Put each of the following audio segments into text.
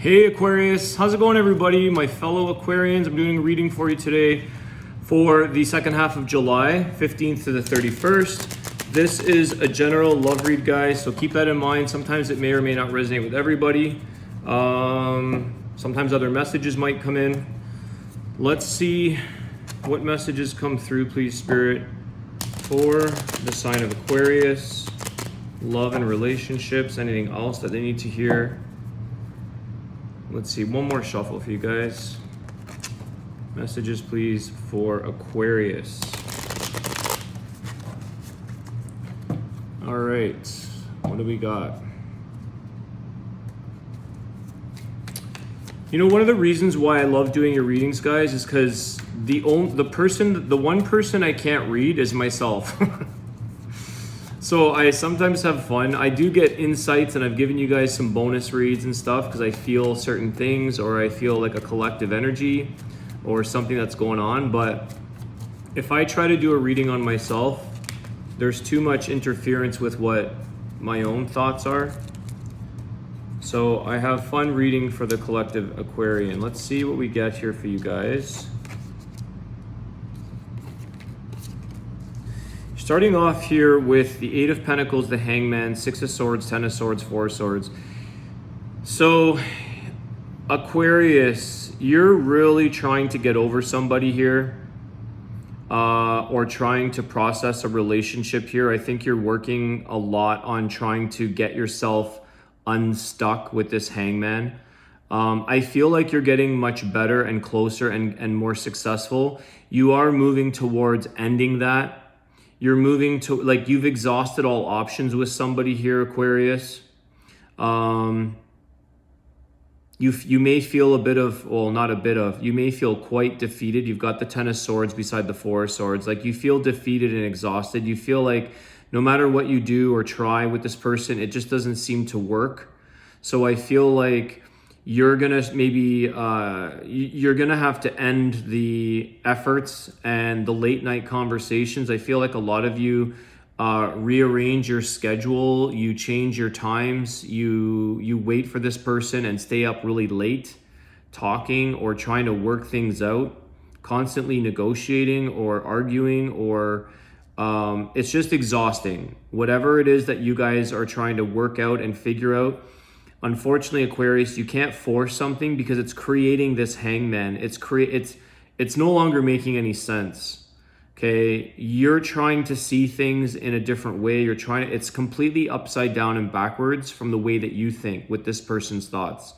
Hey Aquarius, how's it going everybody? My fellow Aquarians, I'm doing a reading for you today for the second half of July, 15th to the 31st. This is a general love read, guys, so keep that in mind. Sometimes it may or may not resonate with everybody. Sometimes other messages might come in. Let's see what messages come through, please, Spirit, for the sign of Aquarius, love and relationships, anything else that they need to hear. Let's see, one more shuffle for you guys. Messages, please, for Aquarius. All right, what do we got? You know, one of the reasons why I love doing your readings, guys, is because the one person I can't read is myself. So I sometimes have fun. I do get insights, and I've given you guys some bonus reads and stuff because I feel certain things, or I feel like a collective energy or something that's going on. But if I try to do a reading on myself, there's too much interference with what my own thoughts are. So I have fun reading for the collective Aquarian. Let's see what we get here for you guys. Starting off here with the Eight of Pentacles, the Hangman, Six of Swords, Ten of Swords, Four of Swords. So, Aquarius, you're really trying to get over somebody here, or trying to process a relationship here. I think you're working a lot on trying to get yourself unstuck with this Hangman. I feel like you're getting much better and closer and more successful. You are moving towards ending that. You're moving to, like, you've exhausted all options with somebody here, Aquarius. You may feel a bit of, well, not a bit of, you may feel quite defeated. You've got the Ten of Swords beside the Four of Swords. Like, you feel defeated and exhausted. You feel like no matter what you do or try with this person, it just doesn't seem to work. So I feel like you're gonna maybe you're gonna have to end the efforts and the late night conversations. I feel like a lot of you rearrange your schedule, you change your times, you wait for this person and stay up really late talking or trying to work things out, constantly negotiating or arguing, or it's just exhausting. Whatever it is that you guys are trying to work out and figure out, unfortunately, Aquarius, you can't force something because it's creating this Hangman. It's no longer making any sense. Okay, you're trying to see things in a different way. It's completely upside down and backwards from the way that you think with this person's thoughts,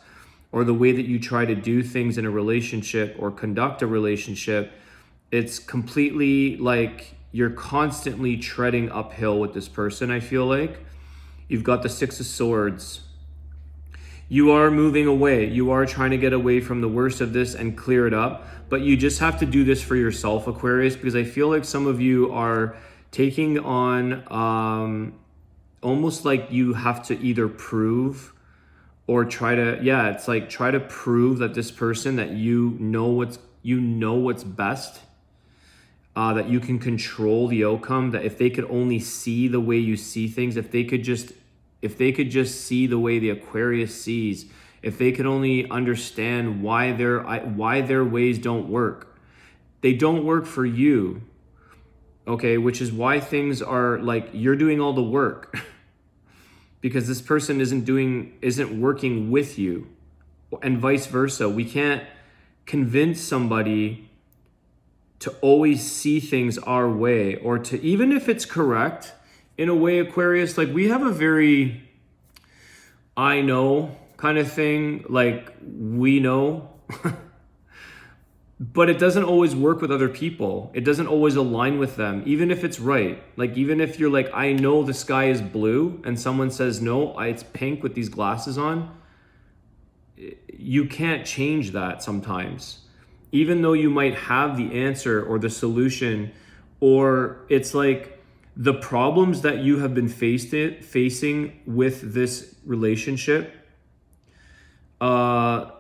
or the way that you try to do things in a relationship or conduct a relationship. It's completely like you're constantly treading uphill with this person. I feel like you've got the Six of Swords. You are moving away. You are trying to get away from the worst of this and clear it up. But you just have to do this for yourself, Aquarius, because I feel like some of you are taking on almost like you have to either prove or try to prove that this person, that you know what's best, that you can control the outcome, that if they could only see the way you see things, if they could just see the way the Aquarius sees, if they could only understand why their ways don't work. They don't work for you, okay? Which is why things are like you're doing all the work because this person isn't working with you, and vice versa. We can't convince somebody to always see things our way, or to, even if it's correct, in a way, Aquarius, like, we have a very I know kind of thing, like, we know, but it doesn't always work with other people. It doesn't always align with them, even if it's right. Like, even if you're like, I know the sky is blue, and someone says, no, it's pink with these glasses on, you can't change that sometimes. Even though you might have the answer or the solution, or it's like, the problems that you have been facing with this relationship, all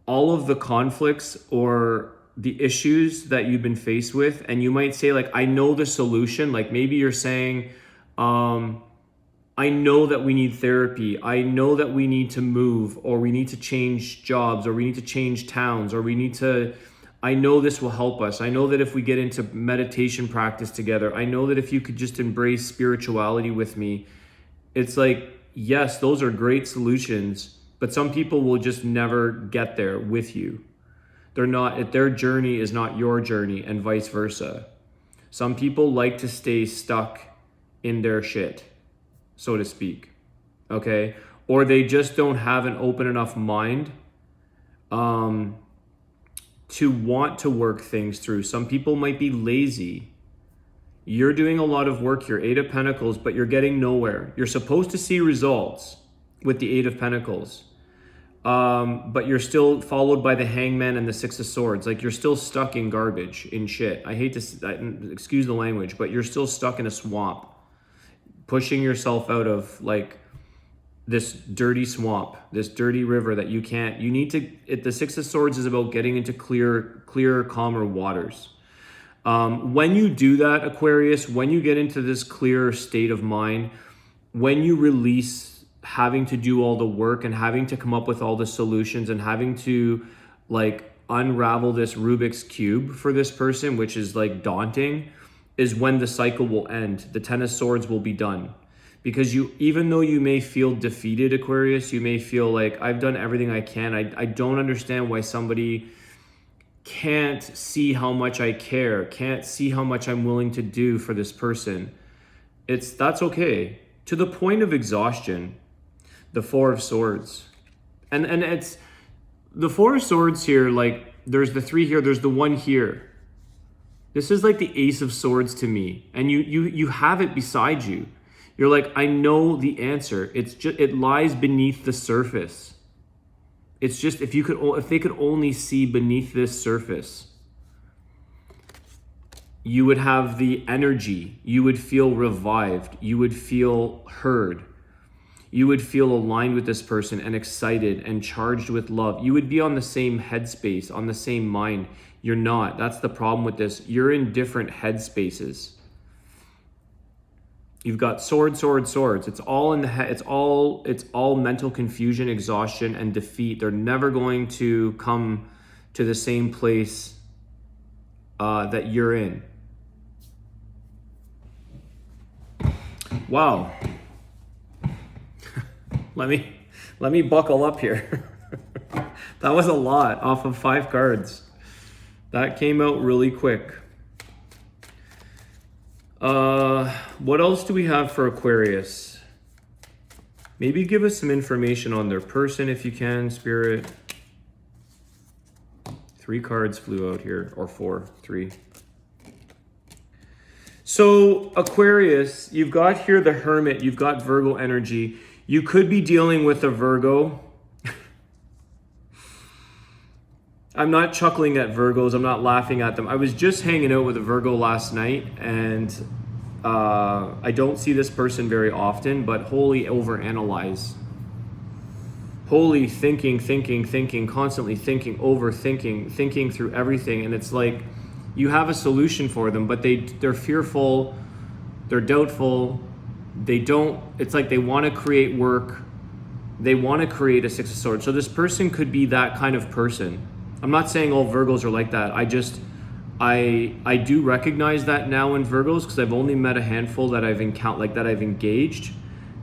of the conflicts or the issues that you've been faced with, and you might say, like, I know the solution. Like, maybe you're saying, I know that we need therapy. I know that we need to move, or we need to change jobs, or we need to change towns, or I know this will help us. I know that if we get into meditation practice together, I know that if you could just embrace spirituality with me, it's like, yes, those are great solutions, but some people will just never get there with you. Their journey is not your journey, and vice versa. Some people like to stay stuck in their shit, so to speak, okay? Or they just don't have an open enough mind to want to work things through. Some people might be lazy. You're doing a lot of work here, 8 of Pentacles, but you're getting nowhere. You're supposed to see results with the 8 of Pentacles, but you're still followed by the Hangman and the 6 of Swords. Like, you're still stuck in garbage, in shit. I hate to, excuse the language, but you're still stuck in a swamp, pushing yourself out of like this dirty swamp, this dirty river that the 6 of Swords is about getting into clearer, calmer waters. When you do that, Aquarius, when you get into this clearer state of mind, when you release having to do all the work and having to come up with all the solutions and having to like unravel this Rubik's Cube for this person, which is like daunting, is when the cycle will end. The 10 of Swords will be done. Because even though you may feel defeated, Aquarius, you may feel like, I've done everything I can. I don't understand why somebody can't see how much I care, can't see how much I'm willing to do for this person. That's okay. To the point of exhaustion, the 4 of Swords. And it's the 4 of Swords here, like there's the 3 here, there's the 1 here. This is like the Ace of Swords to me. And you have it beside you. You're like, I know the answer. It lies beneath the surface. It's just, if they could only see beneath this surface, you would have the energy. You would feel revived. You would feel heard. You would feel aligned with this person and excited and charged with love. You would be on the same headspace, on the same mind. You're not. That's the problem with this. You're in different headspaces. You've got swords. It's all in the head. It's all mental confusion, exhaustion, and defeat. They're never going to come to the same place that you're in. Wow. Let me buckle up here. That was a lot off of 5 cards. That came out really quick. What else do we have for Aquarius? Maybe give us some information on their person if you can, Spirit. 3 cards flew out here, or 4, 3. So Aquarius, you've got here the Hermit, you've got Virgo energy. You could be dealing with a Virgo. I'm not chuckling at Virgos. I'm not laughing at them. I was just hanging out with a Virgo last night, and I don't see this person very often, but wholly overanalyze. Wholly thinking, constantly thinking, overthinking, thinking through everything. And it's like you have a solution for them, but they're fearful, they're doubtful, it's like they want to create work, they want to create a 6 of Swords. So this person could be that kind of person. I'm not saying all Virgos are like that. I do recognize that now in Virgos, because I've only met a handful that I've engaged,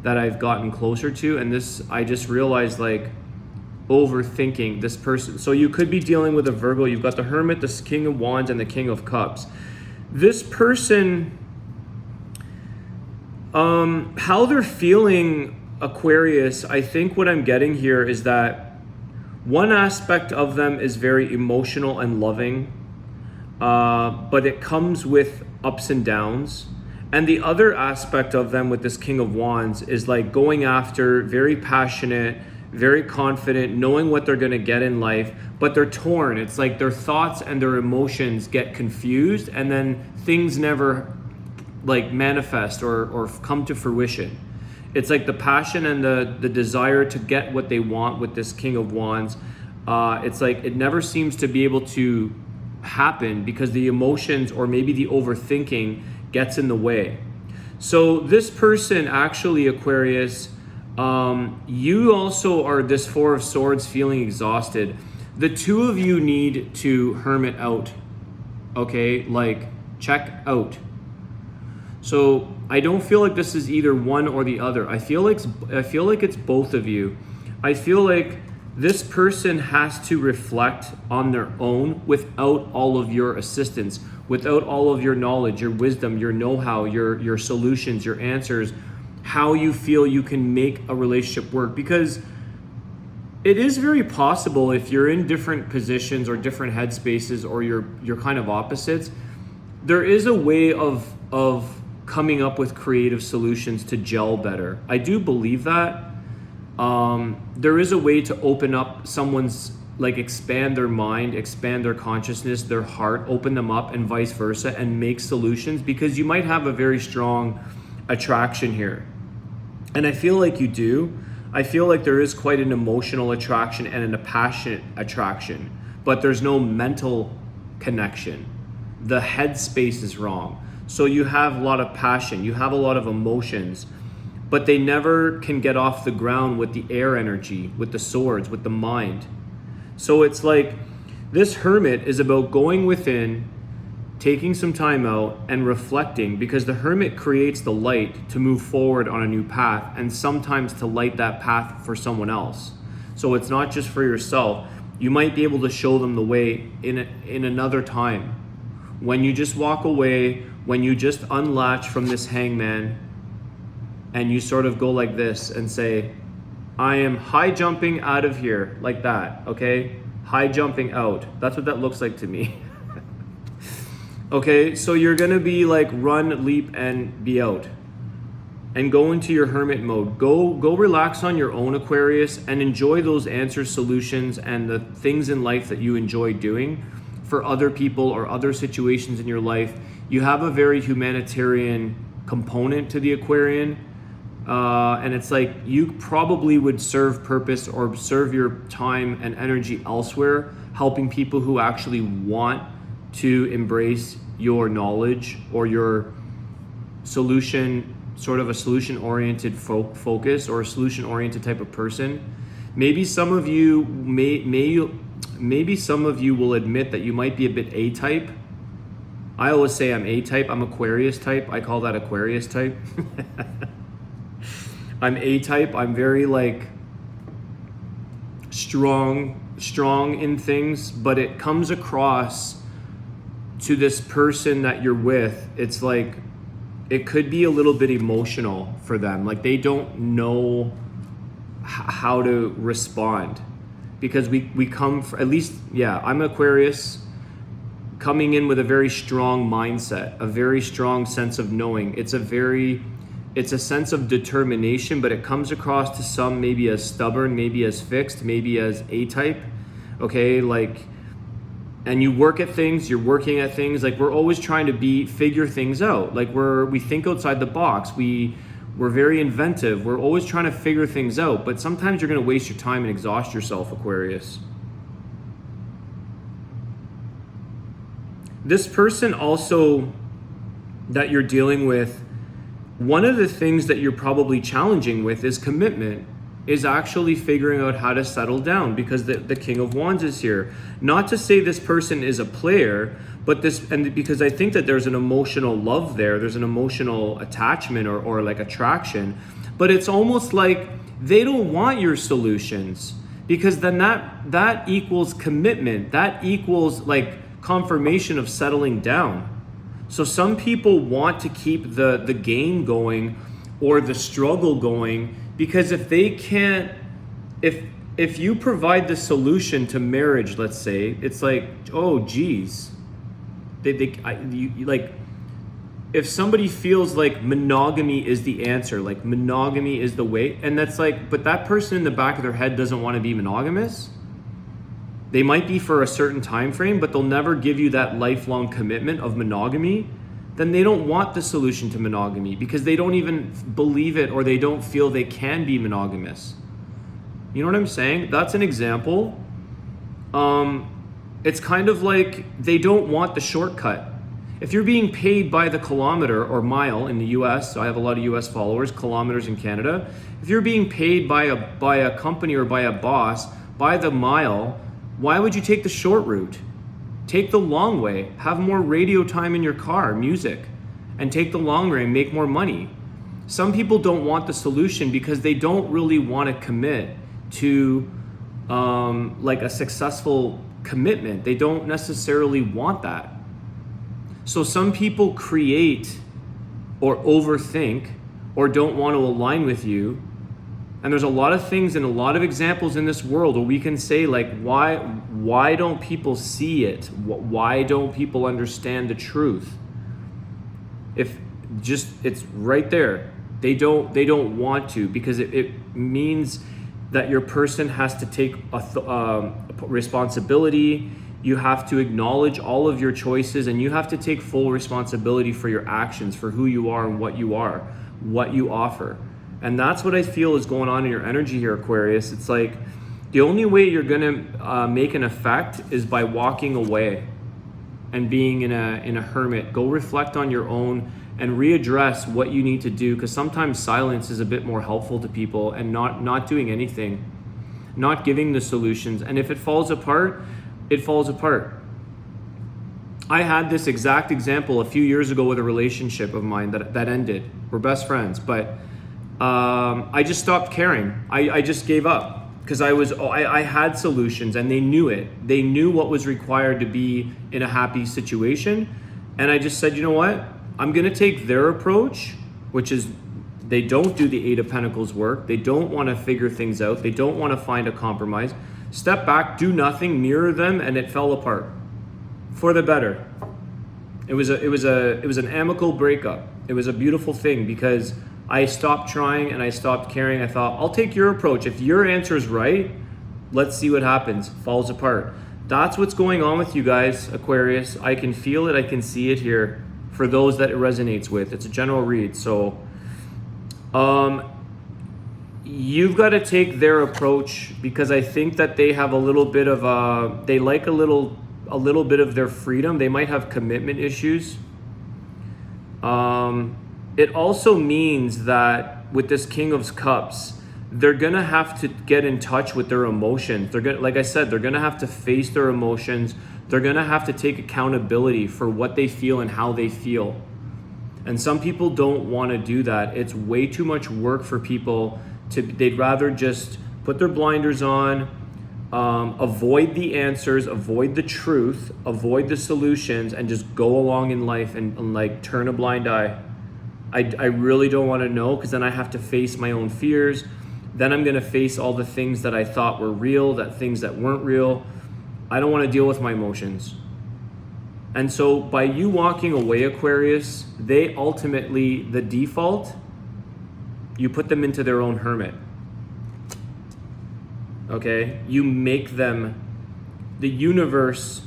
that I've gotten closer to. And I just realized, like, overthinking this person. So you could be dealing with a Virgo. You've got the Hermit, the King of Wands, and the King of Cups. This person, how they're feeling, Aquarius, I think what I'm getting here is that one aspect of them is very emotional and loving, but it comes with ups and downs. And the other aspect of them with this King of Wands is like going after, very passionate, very confident, knowing what they're going to get in life, but they're torn. It's like their thoughts and their emotions get confused, and then things never like manifest or come to fruition. It's like the passion and the desire to get what they want with this King of Wands. It's like it never seems to be able to happen because the emotions or maybe the overthinking gets in the way. So this person actually, Aquarius, you also are this Four of Swords feeling exhausted. The two of you need to hermit out, okay? Like, check out. So I don't feel like this is either one or the other. I feel like it's both of you. I feel like this person has to reflect on their own without all of your assistance, without all of your knowledge, your wisdom, your know-how, your solutions, your answers, how you feel you can make a relationship work. Because it is very possible, if you're in different positions or different headspaces, or you're kind of opposites, there is a way of coming up with creative solutions to gel better. I do believe that. There is a way to open up someone's, like, expand their mind, expand their consciousness, their heart, open them up, and vice versa, and make solutions, because you might have a very strong attraction here. And I feel like you do. I feel like there is quite an emotional attraction and a passionate attraction, but there's no mental connection. The headspace is wrong. So you have a lot of passion, you have a lot of emotions, but they never can get off the ground with the air energy, with the swords, with the mind. So it's like this hermit is about going within, taking some time out and reflecting, because the hermit creates the light to move forward on a new path, and sometimes to light that path for someone else. So it's not just for yourself. You might be able to show them the way in another time. When you just walk away, when you just unlatch from this hangman, and you sort of go like this and say, I am high jumping out of here, like that, okay? High jumping out. That's what that looks like to me. Okay, so you're gonna be like run, leap, and be out. And go into your hermit mode. Go relax on your own, Aquarius, and enjoy those answers, solutions, and the things in life that you enjoy doing for other people or other situations in your life. You have a very humanitarian component to the Aquarian. And it's like you probably would serve purpose or serve your time and energy elsewhere, helping people who actually want to embrace your knowledge or your solution, sort of a solution-oriented focus, or a solution-oriented type of person. Maybe some of you maybe some of you will admit that you might be a bit A-type. I always say I'm A-type. I'm Aquarius type. I call that Aquarius type. I'm A-type. I'm very like strong in things, but it comes across to this person that you're with. It's like it could be a little bit emotional for them. Like they don't know how to respond, because we come for, at least, yeah, I'm Aquarius, coming in with a very strong mindset, a very strong sense of knowing. It's a sense of determination, but it comes across to some maybe as stubborn, maybe as fixed, maybe as A-type, okay? Like, and you work at things, you're working at things, like we're always trying to figure things out. Like we think outside the box, we're very inventive, we're always trying to figure things out, but sometimes you're gonna waste your time and exhaust yourself, Aquarius. This person also that you're dealing with, one of the things that you're probably challenging with is commitment, is actually figuring out how to settle down, because the King of Wands is here. Not to say this person is a player, but because I think that there's an emotional love there, there's an emotional attachment or like attraction, but it's almost like they don't want your solutions, because then that equals commitment, that equals like confirmation of settling down. So some people want to keep the game going or the struggle going, because if they can't, if you provide the solution to marriage, let's say, it's like, oh geez, like, if somebody feels like monogamy is the answer, like monogamy is the way, and that's like, but that person in the back of their head doesn't want to be monogamous. They might be for a certain time frame, but they'll never give you that lifelong commitment of monogamy. Then they don't want the solution to monogamy, because they don't even believe it, or they don't feel they can be monogamous. You know what I'm saying? That's an example. It's kind of like they don't want the shortcut. If you're being paid by the kilometer or mile in the US, so I have a lot of US followers, kilometers in Canada. If you're being paid by a company or by a boss by the mile, why would you take the short route? Take the long way, have more radio time in your car, music, and take the long way and make more money. Some people don't want the solution because they don't really want to commit to like a successful commitment. They don't necessarily want that. So some people create or overthink or don't want to align with you. And there's a lot of things and a lot of examples in this world where we can say, like, why don't people see it? Why don't people understand the truth? If just, it's right there. They don't want to, because it means that your person has to take a responsibility. You have to acknowledge all of your choices, and you have to take full responsibility for your actions, for who you are and what you are, what you offer. And that's what I feel is going on in your energy here, Aquarius. It's like the only way you're gonna make an effect is by walking away and being in a hermit. Go reflect on your own and readdress what you need to do, because sometimes silence is a bit more helpful to people, and not doing anything, not giving the solutions. And if it falls apart, it falls apart. I had this exact example a few years ago with a relationship of mine that ended. We're best friends, but I just stopped caring. I just gave up, because I had solutions, and they knew it. They knew what was required to be in a happy situation. And I just said, you know what? I'm gonna take their approach, which is they don't do the Eight of Pentacles work. They don't wanna figure things out. They don't wanna find a compromise. Step back, do nothing, mirror them, and it fell apart for the better. It was an amicable breakup. It was a beautiful thing, because I stopped trying and I stopped caring. I thought, I'll take your approach. If your answer is right, let's see what happens. Falls apart. That's what's going on with you guys, Aquarius. I can feel it. I can see it here for those that it resonates with. It's a general read. So you've got to take their approach, because I think that they have a little bit of they like a little bit of their freedom. They might have commitment issues. It also means that with this King of Cups, they're gonna have to get in touch with their emotions. They're gonna, like I said, they're gonna have to face their emotions. They're gonna have to take accountability for what they feel and how they feel. And some people don't want to do that. It's way too much work for people they'd rather just put their blinders on, avoid the answers, avoid the truth, avoid the solutions, and just go along in life and like turn a blind eye. I really don't want to know, because then I have to face my own fears. Then I'm going to face all the things that I thought were real, things that weren't real. I don't want to deal with my emotions. And so by you walking away, Aquarius, they ultimately, the default, you put them into their own hermit. Okay? You make them, the universe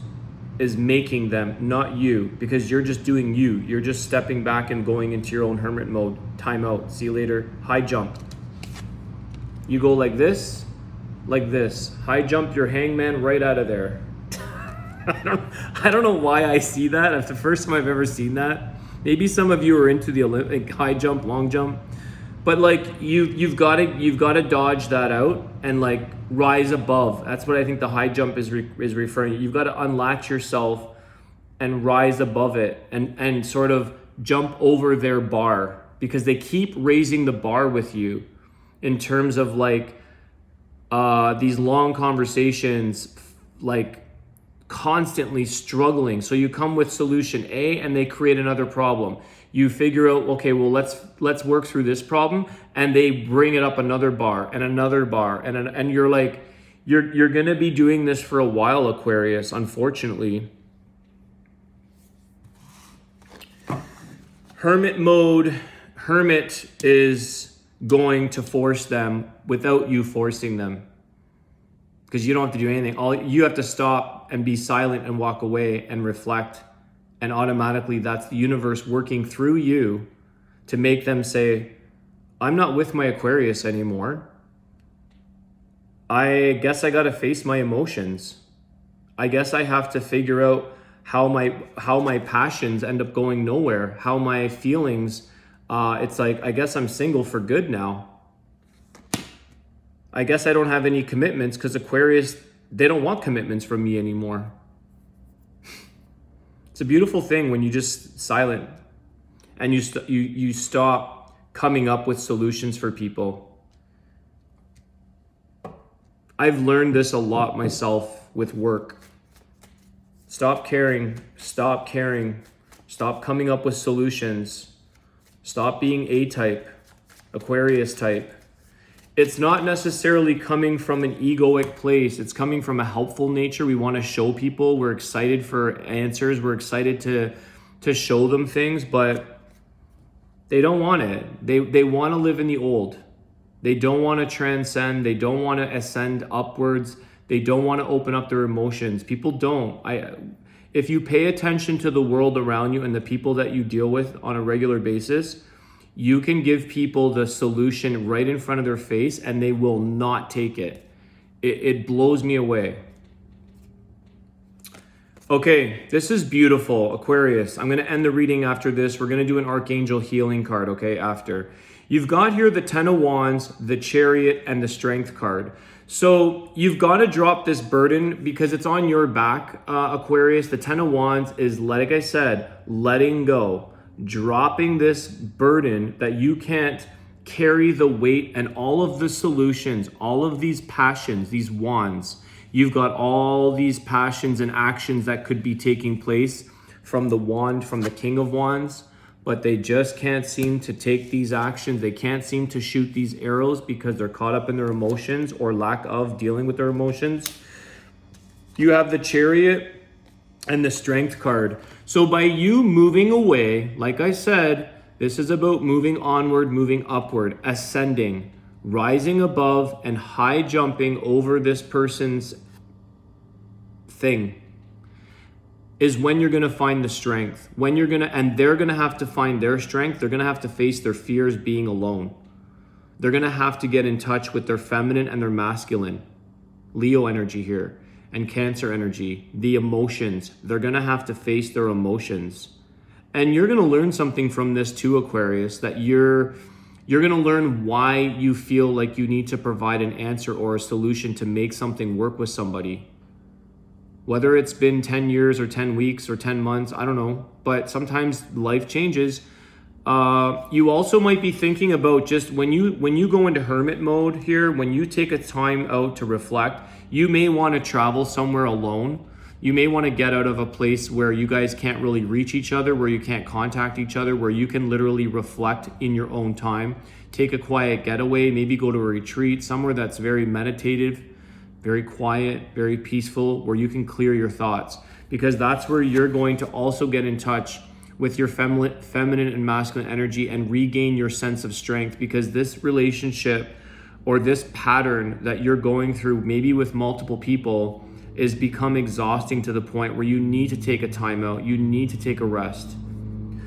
is making them, not you, because you're just doing you. You're just stepping back and going into your own hermit mode. Time out. See you later. High jump. You go like this. High jump your hangman right out of there. I don't know why I see that. That's the first time I've ever seen that. Maybe some of you are into the Olympic high jump, long jump. But like you've got to dodge that out and like rise above. That's what I think the high jump is referring to. You've got to unlatch yourself and rise above it and sort of jump over their bar, because they keep raising the bar with you in terms of like these long conversations, like constantly struggling. So you come with solution A and they create another problem. You figure out, okay, well, let's work through this problem, and they bring it up another bar and another bar, and you're like, you're gonna be doing this for a while, Aquarius, unfortunately. Hermit mode. Hermit is going to force them without you forcing them, because you don't have to do anything. All you have to stop and be silent and walk away and reflect. And automatically that's the universe working through you to make them say, I'm not with my Aquarius anymore. I guess I got to face my emotions. I guess I have to figure out how my passions end up going nowhere, how my feelings, it's like, I guess I'm single for good now. I guess I don't have any commitments because Aquarius, they don't want commitments from me anymore. It's a beautiful thing when you just silent and you stop coming up with solutions for people. I've learned this a lot myself with work. Stop caring, stop coming up with solutions, stop being A-type, Aquarius type. It's not necessarily coming from an egoic place. It's coming from a helpful nature. We want to show people. We're excited for answers. We're excited to show them things, but they don't want it. They want to live in the old. They don't want to transcend. They don't want to ascend upwards. They don't want to open up their emotions. People don't. If you pay attention to the world around you and the people that you deal with on a regular basis, you can give people the solution right in front of their face and they will not take it. It blows me away. Okay, this is beautiful, Aquarius. I'm going to end the reading after this. We're going to do an Archangel healing card, okay, after. You've got here the Ten of Wands, the Chariot, and the Strength card. So you've got to drop this burden because it's on your back, Aquarius. The Ten of Wands is, like I said, letting go. Dropping this burden that you can't carry the weight and all of the solutions, all of these passions, these wands. You've got all these passions and actions that could be taking place from the wand, from the King of Wands, but they just can't seem to take these actions. They can't seem to shoot these arrows because they're caught up in their emotions or lack of dealing with their emotions. You have the Chariot and the Strength card. So by you moving away, like I said, this is about moving onward, moving upward, ascending, rising above and high jumping over this person's thing is when you're going to find the strength. When you're going to, and they're going to have to find their strength. They're going to have to face their fears being alone. They're going to have to get in touch with their feminine and their masculine. Leo energy here. And Cancer energy, the emotions. They're going to have to face their emotions. And you're going to learn something from this too, Aquarius, that you're going to learn why you feel like you need to provide an answer or a solution to make something work with somebody. Whether it's been 10 years or 10 weeks or 10 months, I don't know. But sometimes life changes. You also might be thinking about just when you go into hermit mode here, when you take a time out to reflect, you may want to travel somewhere alone. You may want to get out of a place where you guys can't really reach each other, where you can't contact each other, where you can literally reflect in your own time. Take a quiet getaway, maybe go to a retreat, somewhere that's very meditative, very quiet, very peaceful, where you can clear your thoughts. Because that's where you're going to also get in touch with your feminine and masculine energy and regain your sense of strength, because this relationship or this pattern that you're going through, maybe with multiple people, is become exhausting to the point where you need to take a time out. You need to take a rest.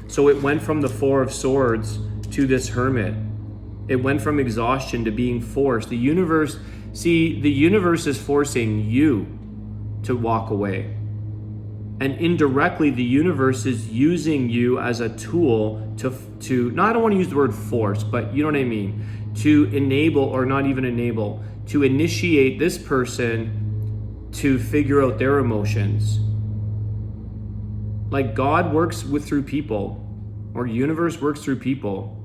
So it went from the Four of Swords to this Hermit. It went from exhaustion to being forced. The universe is forcing you to walk away. And indirectly, the universe is using you as a tool to not, I don't want to use the word force, but you know what I mean, to enable, or not even enable, to initiate this person to figure out their emotions. Like God works through people, or universe works through people.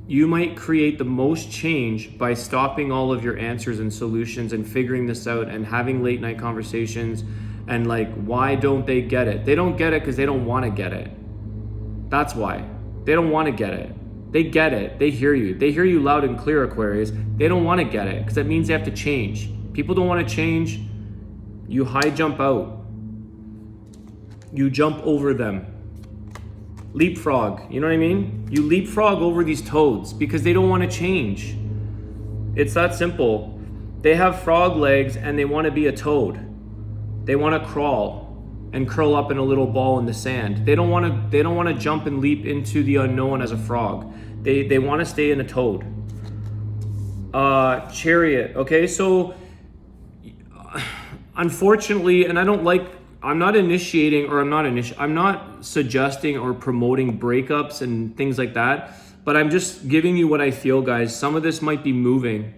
You might create the most change by stopping all of your answers and solutions and figuring this out and having late night conversations. And like, why don't they get it? They don't get it because they don't want to get it. That's why. They don't want to get it. They get it. They hear you. They hear you loud and clear, Aquarius. They don't want to get it because that means they have to change. People don't want to change. You high jump out. You jump over them. Leapfrog. You know what I mean? You leapfrog over these toads because they don't want to change. It's that simple. They have frog legs and they want to be a toad. They want to crawl and curl up in a little ball in the sand. They don't want to jump and leap into the unknown as a frog. They want to stay in a toad. Chariot. Okay, so unfortunately, and I don't like I'm not initiating, or I'm not suggesting or promoting breakups and things like that, but I'm just giving you what I feel, guys. Some of this might be moving.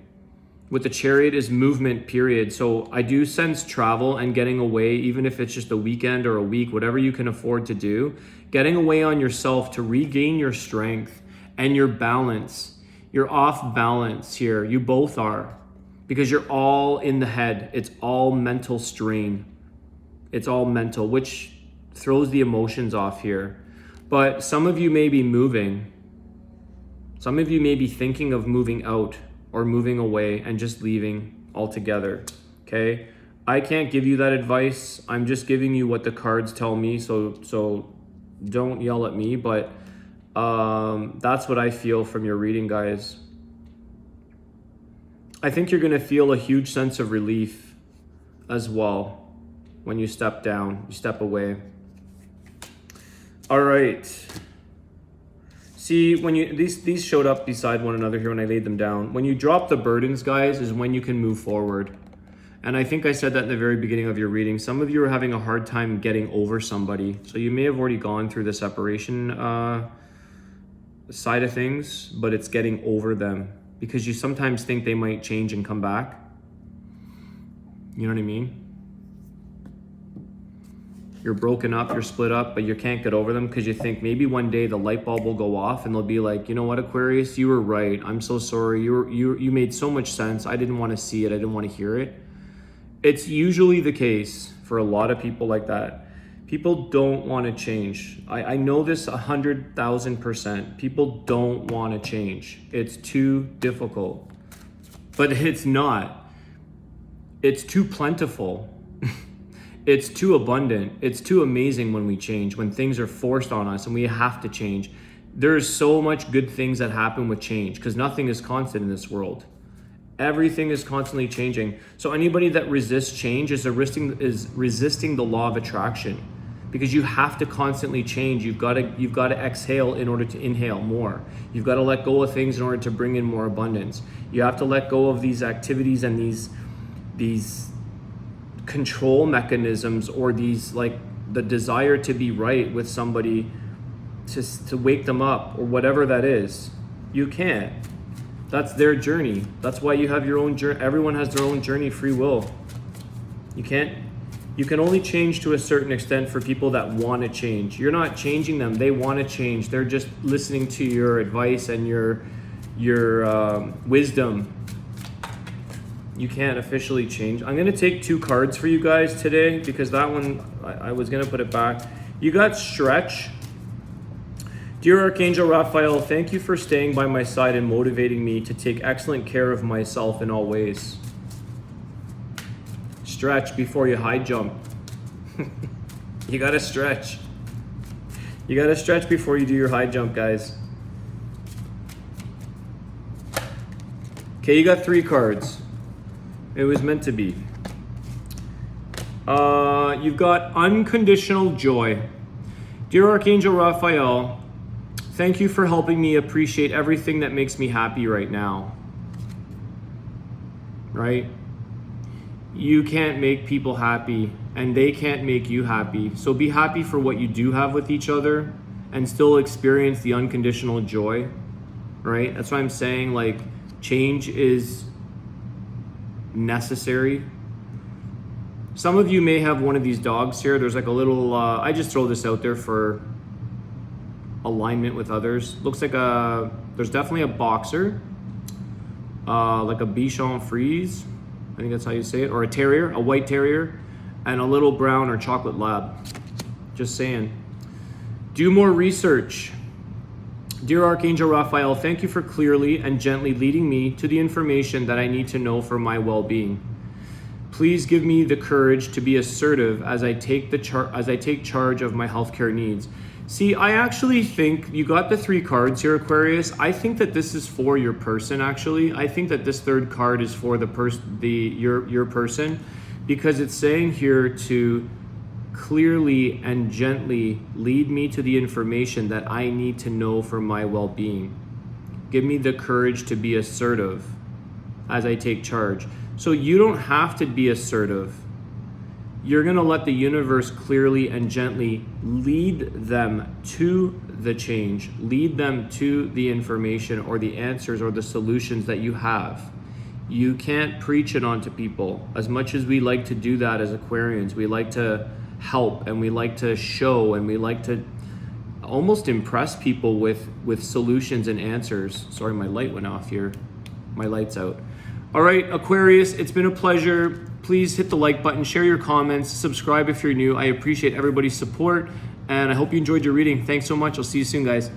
With the Chariot is movement, period. So I do sense travel and getting away, even if it's just a weekend or a week, whatever you can afford to do. Getting away on yourself to regain your strength and your balance. You're off balance here. You both are. Because you're all in the head. It's all mental strain. It's all mental, which throws the emotions off here. But some of you may be moving. Some of you may be thinking of moving out or moving away and just leaving altogether, okay? I can't give you that advice. I'm just giving you what the cards tell me, so don't yell at me, but that's what I feel from your reading, guys. I think you're gonna feel a huge sense of relief as well when you step down, you step away. All right. See, when you these showed up beside one another here when I laid them down. When you drop the burdens, guys, is when you can move forward. And I think I said that in the very beginning of your reading. Some of you are having a hard time getting over somebody. So you may have already gone through the separation side of things, but it's getting over them because you sometimes think they might change and come back. You know what I mean? You're broken up, you're split up, but you can't get over them because you think maybe one day the light bulb will go off and they'll be like, you know what, Aquarius, you were right. I'm so sorry. You made so much sense. I didn't want to see it. I didn't want to hear it. It's usually the case for a lot of people like that. People don't want to change. I know this 100,000%. People don't want to change. It's too difficult. But it's not. It's too plentiful. It's too abundant. It's too amazing when we change, when things are forced on us and we have to change. There's so much good things that happen with change because nothing is constant in this world. Everything is constantly changing. So anybody that resists change is resisting the law of attraction because you have to constantly change. You've got to exhale in order to inhale more. You've got to let go of things in order to bring in more abundance. You have to let go of these activities and these control mechanisms or these, like, the desire to be right with somebody to wake them up or whatever that is. You can't. That's their journey. That's why you have your own journey. Everyone has their own journey, free will. You can only change to a certain extent for people that want to change. You're not changing them. They want to change. They're just listening to your advice and your wisdom. You can't officially change. I'm going to take 2 cards for you guys today because that one, I was going to put it back. You got Stretch. Dear Archangel Raphael, thank you for staying by my side and motivating me to take excellent care of myself in all ways. Stretch before you high jump. You got to stretch. You got to stretch before you do your high jump, guys. Okay, you got 3 cards. It was meant to be. You've got Unconditional Joy. Dear Archangel Raphael, thank you for helping me appreciate everything that makes me happy right now. Right? You can't make people happy and they can't make you happy. So be happy for what you do have with each other and still experience the unconditional joy. Right? That's why I'm saying, like, change is necessary. Some of you may have one of these dogs here. There's like a little, I just throw this out there for alignment with others. Looks like there's definitely a boxer, like a Bichon Frise, I think that's how you say it, or a terrier, a white terrier, and a little brown or chocolate lab. Just saying. Do more research. Dear Archangel Raphael, thank you for clearly and gently leading me to the information that I need to know for my well-being. Please give me the courage to be assertive as I take charge of my healthcare needs. See, I actually think you got the 3 cards here, Aquarius. I think that this is for your person, actually. I think that this 3rd card is for your person, because it's saying here to clearly and gently lead me to the information that I need to know for my well-being. Give me the courage to be assertive as I take charge. So you don't have to be assertive. You're going to let the universe clearly and gently lead them to the change, lead them to the information or the answers or the solutions that you have. You can't preach it onto people. As much as we like to do that as Aquarians, we like to help and we like to show and we like to almost impress people with solutions and answers. Sorry, my light went off here. My light's out. All right, Aquarius, it's been a pleasure. Please hit the like button, share your comments, subscribe if you're new. I appreciate everybody's support, and I hope you enjoyed your reading. Thanks so much. I'll see you soon, guys.